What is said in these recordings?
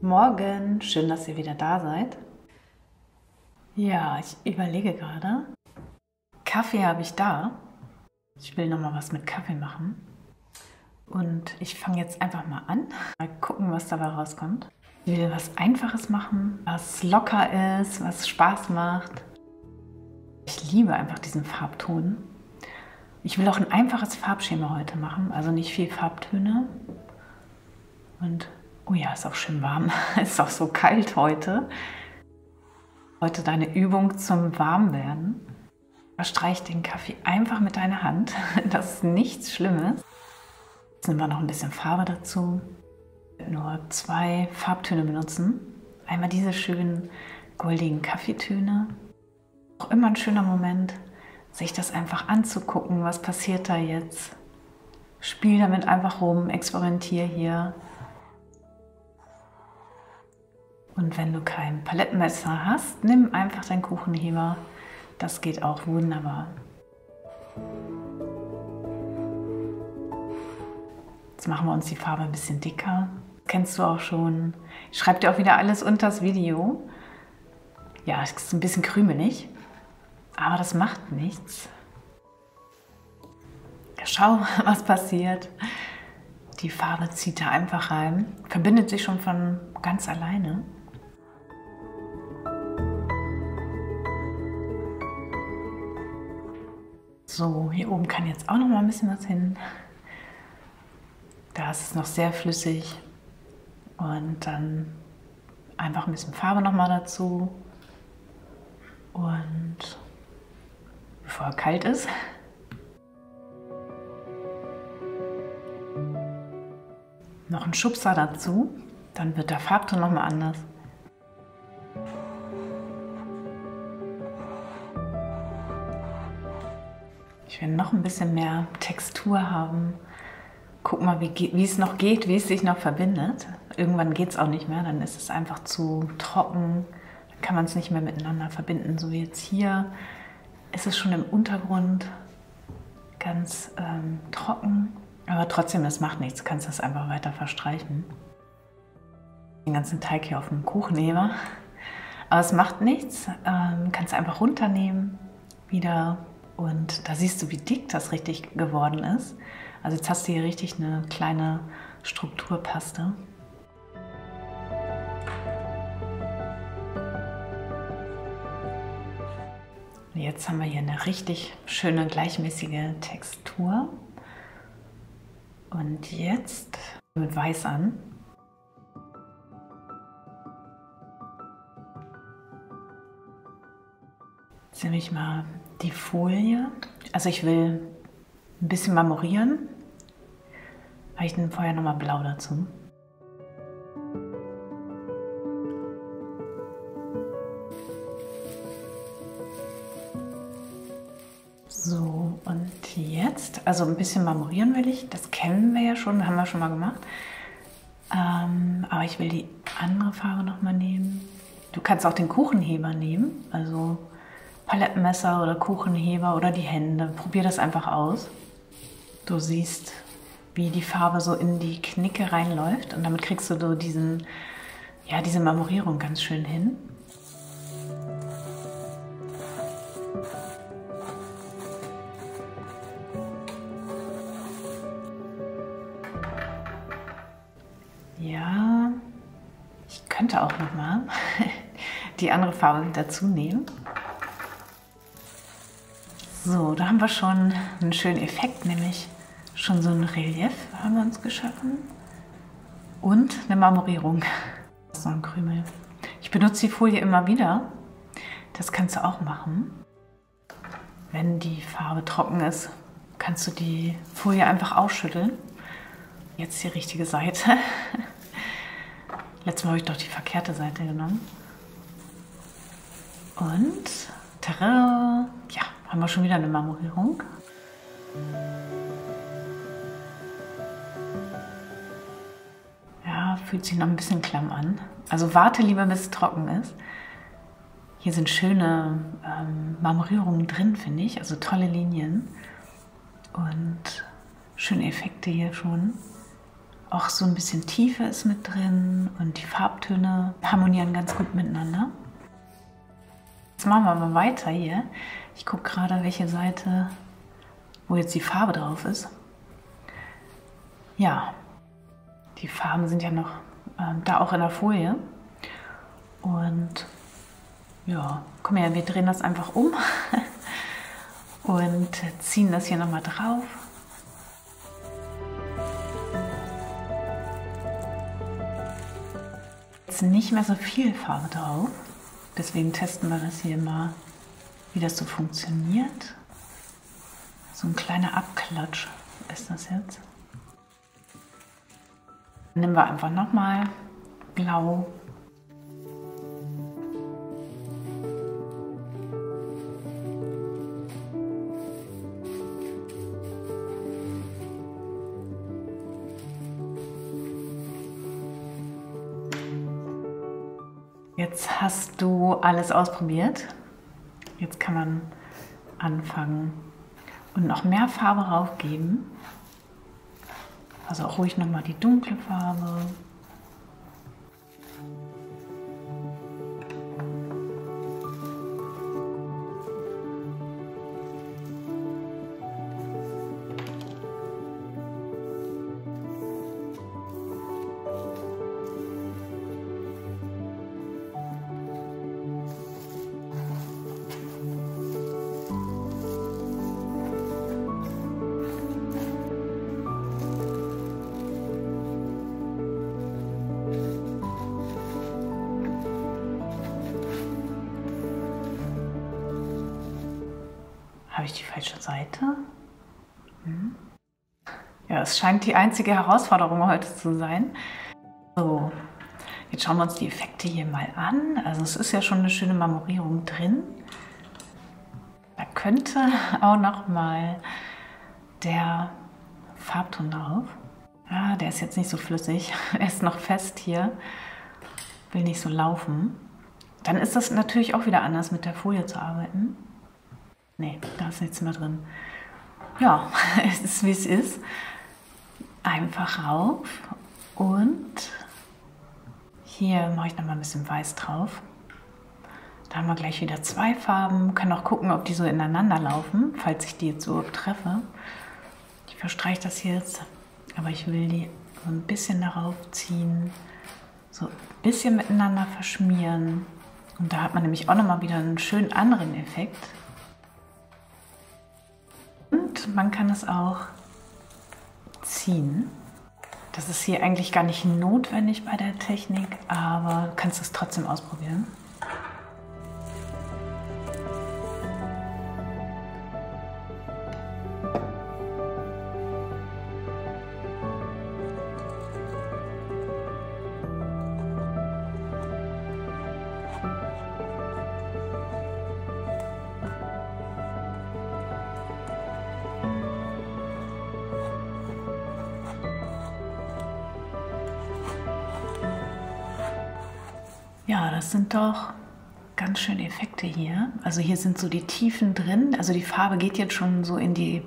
Morgen, schön, dass ihr wieder da seid. Ja, ich überlege gerade. Kaffee habe ich da. Ich will noch mal was mit Kaffee machen. Und ich fange jetzt einfach mal an. Mal gucken, was dabei rauskommt. Ich will was Einfaches machen, was locker ist, was Spaß macht. Ich liebe einfach diesen Farbton. Ich will auch ein einfaches Farbschema heute machen, also nicht viel Farbtöne. Und oh ja, ist auch schön warm. Ist auch so kalt heute. Heute deine Übung zum Warmwerden. Streich den Kaffee einfach mit deiner Hand. Das ist nichts Schlimmes. Jetzt nehmen wir noch ein bisschen Farbe dazu. Nur 2 Farbtöne benutzen. Einmal diese schönen goldigen Kaffeetöne. Auch immer ein schöner Moment, sich das einfach anzugucken. Was passiert da jetzt? Spiel damit einfach rum, experimentier hier. Und wenn du kein Palettenmesser hast, nimm einfach deinen Kuchenheber. Das geht auch wunderbar. Jetzt machen wir uns die Farbe ein bisschen dicker. Kennst du auch schon. Ich schreibe dir auch wieder alles unter das Video. Ja, es ist ein bisschen krümelig, aber das macht nichts. Schau, was passiert. Die Farbe zieht da einfach rein, verbindet sich schon von ganz alleine. So, hier oben kann jetzt auch noch mal ein bisschen was hin. Da ist es noch sehr flüssig. Und dann einfach ein bisschen Farbe noch mal dazu. Und bevor er kalt ist. Noch ein Schubser dazu. Dann wird der Farbton noch mal anders. Ich will noch ein bisschen mehr Textur haben. Guck mal, wie es noch geht, wie es sich noch verbindet. Irgendwann geht es auch nicht mehr, dann ist es einfach zu trocken. Dann kann man es nicht mehr miteinander verbinden. So wie jetzt hier ist es schon im Untergrund ganz trocken. Aber trotzdem, das macht nichts. Du kannst das einfach weiter verstreichen. Den ganzen Teig hier auf dem Kuchenheber. Aber es macht nichts. Kannst einfach runternehmen wieder. Und da siehst du, wie dick das richtig geworden ist. Also jetzt hast du hier richtig eine kleine Strukturpaste. Jetzt haben wir hier eine richtig schöne, gleichmäßige Textur. Und jetzt mit Weiß an. Jetzt nehme ich mal die Folie. Also ich will ein bisschen marmorieren. Ich nehme vorher nochmal Blau dazu. So, und jetzt, also ein bisschen marmorieren will ich. Das kennen wir ja schon, haben wir schon mal gemacht. Aber ich will die andere Farbe nochmal nehmen. Du kannst auch den Kuchenheber nehmen, also Palettenmesser oder Kuchenheber oder die Hände. Probier das einfach aus. Du siehst, wie die Farbe so in die Knicke reinläuft und damit kriegst du so diese Marmorierung ganz schön hin. Ja, ich könnte auch noch mal die andere Farbe dazu nehmen. So, da haben wir schon einen schönen Effekt, nämlich schon so ein Relief haben wir uns geschaffen und eine Marmorierung. So ein Krümel. Ich benutze die Folie immer wieder. Das kannst du auch machen. Wenn die Farbe trocken ist, kannst du die Folie einfach ausschütteln. Jetzt die richtige Seite. Letztes Mal habe ich doch die verkehrte Seite genommen. Und tada! Ja, haben wir schon wieder eine Marmorierung. Ja, fühlt sich noch ein bisschen klamm an. Also warte lieber, bis es trocken ist. Hier sind schöne Marmorierungen drin, finde ich. Also tolle Linien. Und schöne Effekte hier schon. auch so ein bisschen Tiefe ist mit drin und die Farbtöne harmonieren ganz gut miteinander. Jetzt machen wir mal weiter hier. Ich gucke gerade, welche Seite, wo jetzt die Farbe drauf ist. Ja, die Farben sind ja noch da auch in der Folie. Und ja, komm her, wir drehen das einfach um und ziehen das hier nochmal drauf. Jetzt nicht mehr so viel Farbe drauf, deswegen testen wir das hier mal, wie das so funktioniert. So ein kleiner Abklatsch ist das jetzt. Nehmen wir einfach nochmal Blau. Jetzt hast du alles ausprobiert. Jetzt kann man anfangen und noch mehr Farbe raufgeben. Also auch ruhig nochmal die dunkle Farbe. Habe ich die falsche Seite? Ja, es scheint die einzige Herausforderung heute zu sein. So, jetzt schauen wir uns die Effekte hier mal an. Also es ist ja schon eine schöne Marmorierung drin. Da könnte auch noch mal der Farbton drauf. Ja, der ist jetzt nicht so flüssig. Er ist noch fest hier. Will nicht so laufen. Dann ist das natürlich auch wieder anders, mit der Folie zu arbeiten. Nee, da ist nichts mehr drin. Ja, es ist wie es ist. Einfach rauf und hier mache ich noch mal ein bisschen Weiß drauf. Da haben wir gleich wieder zwei Farben. Können auch gucken, ob die so ineinander laufen, falls ich die jetzt so treffe. Ich verstreiche das jetzt, aber ich will die so ein bisschen darauf ziehen, so ein bisschen miteinander verschmieren. Und da hat man nämlich auch noch mal wieder einen schönen anderen Effekt. Und man kann es auch ziehen. Das ist hier eigentlich gar nicht notwendig bei der Technik, aber du kannst es trotzdem ausprobieren. Ja, das sind doch ganz schöne Effekte hier. Also hier sind so die Tiefen drin. Also die Farbe geht jetzt schon so in die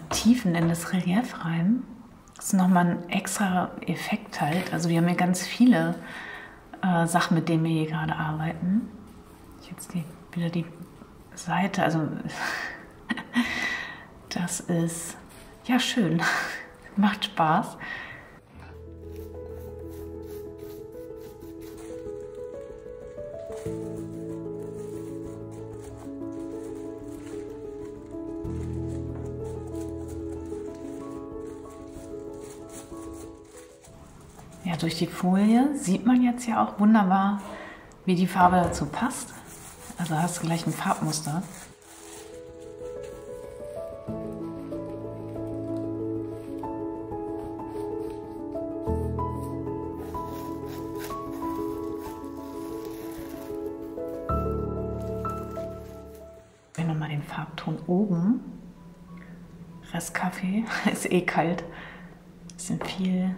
Tiefen, in das Relief rein. Das ist nochmal ein extra Effekt halt. Also wir haben hier ganz viele Sachen, mit denen wir hier gerade arbeiten. Jetzt wieder die Seite. Also das ist ja schön. Macht Spaß. Ja, durch die Folie sieht man jetzt ja auch wunderbar, wie die Farbe dazu passt. Also hast du gleich ein Farbmuster. Ich nehme nochmal den Farbton oben. Restkaffee, ist eh kalt. Bisschen viel.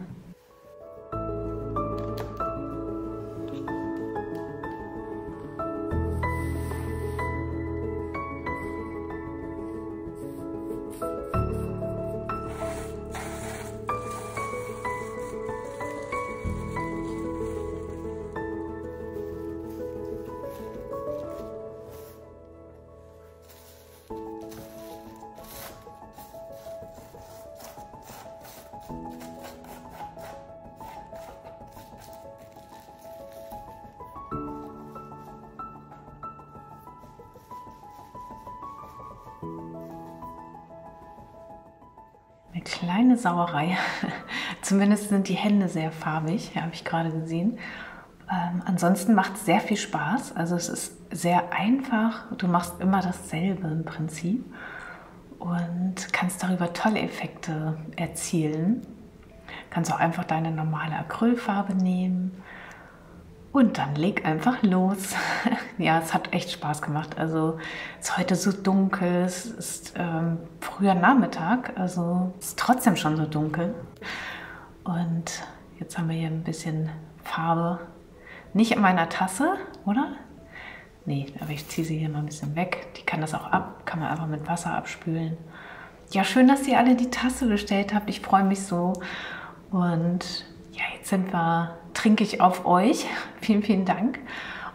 Eine kleine Sauerei. Zumindest sind die Hände sehr farbig, habe ich gerade gesehen. Ansonsten macht es sehr viel Spaß. Also es ist sehr einfach. Du machst immer dasselbe im Prinzip und kannst darüber tolle Effekte erzielen. Kannst auch einfach deine normale Acrylfarbe nehmen und dann leg einfach los. Ja, es hat echt Spaß gemacht. Also es ist heute so dunkel, es ist früher Nachmittag, also es ist trotzdem schon so dunkel. Und jetzt haben wir hier ein bisschen Farbe. Nicht in meiner Tasse, oder? Nee, aber ich ziehe sie hier mal ein bisschen weg. Die kann das auch ab, kann man einfach mit Wasser abspülen. Ja, schön, dass ihr alle die Tasse bestellt habt. Ich freue mich so. Und ja, jetzt trinke ich auf euch. Vielen, vielen Dank.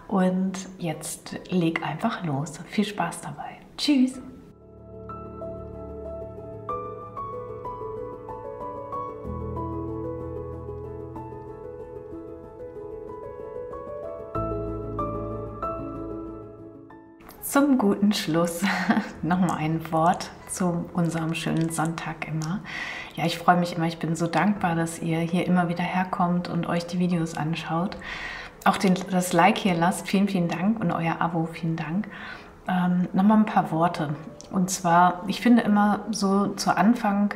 Und jetzt leg einfach los. Viel Spaß dabei. Tschüss. Zum guten Schluss nochmal ein Wort zu unserem schönen Sonntag immer. Ja, ich freue mich immer, ich bin so dankbar, dass ihr hier immer wieder herkommt und euch die Videos anschaut. Auch das Like hier lasst, vielen, vielen Dank, und euer Abo, vielen Dank. Nochmal ein paar Worte. Und zwar, ich finde immer so zu Anfang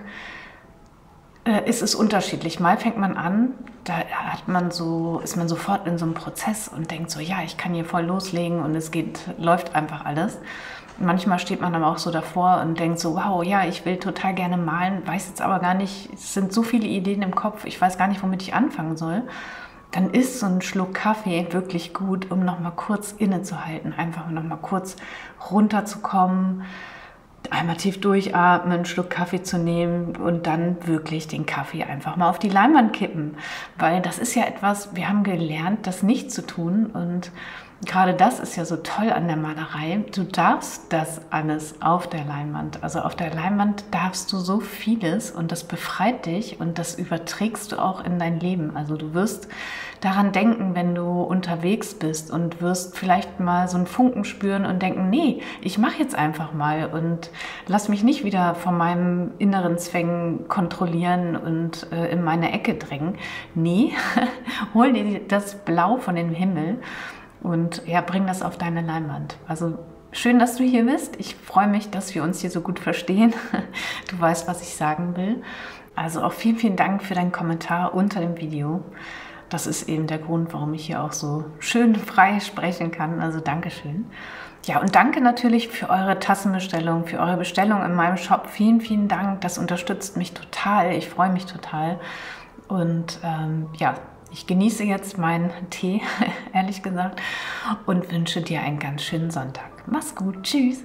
ist es unterschiedlich. Mal fängt man an, da ist man sofort in so einem Prozess und denkt so, ja, ich kann hier voll loslegen und läuft einfach alles. Manchmal steht man aber auch so davor und denkt so, wow, ja, ich will total gerne malen, weiß jetzt aber gar nicht, es sind so viele Ideen im Kopf, ich weiß gar nicht, womit ich anfangen soll. Dann ist so ein Schluck Kaffee wirklich gut, um nochmal kurz innezuhalten, einfach nochmal kurz runterzukommen, einmal tief durchatmen, einen Schluck Kaffee zu nehmen und dann wirklich den Kaffee einfach mal auf die Leinwand kippen. Weil das ist ja etwas, wir haben gelernt, das nicht zu tun, und gerade das ist ja so toll an der Malerei. Du darfst das alles auf der Leinwand. Also auf der Leinwand darfst du so vieles, und das befreit dich und das überträgst du auch in dein Leben. Also du wirst daran denken, wenn du unterwegs bist, und wirst vielleicht mal so einen Funken spüren und denken, nee, ich mache jetzt einfach mal und lass mich nicht wieder von meinem inneren Zwängen kontrollieren und in meine Ecke drängen. Nee, hol dir das Blau von dem Himmel und ja, bring das auf deine Leinwand. Also schön, dass du hier bist. Ich freue mich, dass wir uns hier so gut verstehen. Du weißt, was ich sagen will. Also auch vielen, vielen Dank für deinen Kommentar unter dem Video. Das ist eben der Grund, warum ich hier auch so schön frei sprechen kann. Also Dankeschön. Ja, und danke natürlich für eure Tassenbestellung, für eure Bestellung in meinem Shop. Vielen, vielen Dank. Das unterstützt mich total. Ich freue mich total. Und ja, ich genieße jetzt meinen Tee, ehrlich gesagt, und wünsche dir einen ganz schönen Sonntag. Mach's gut. Tschüss.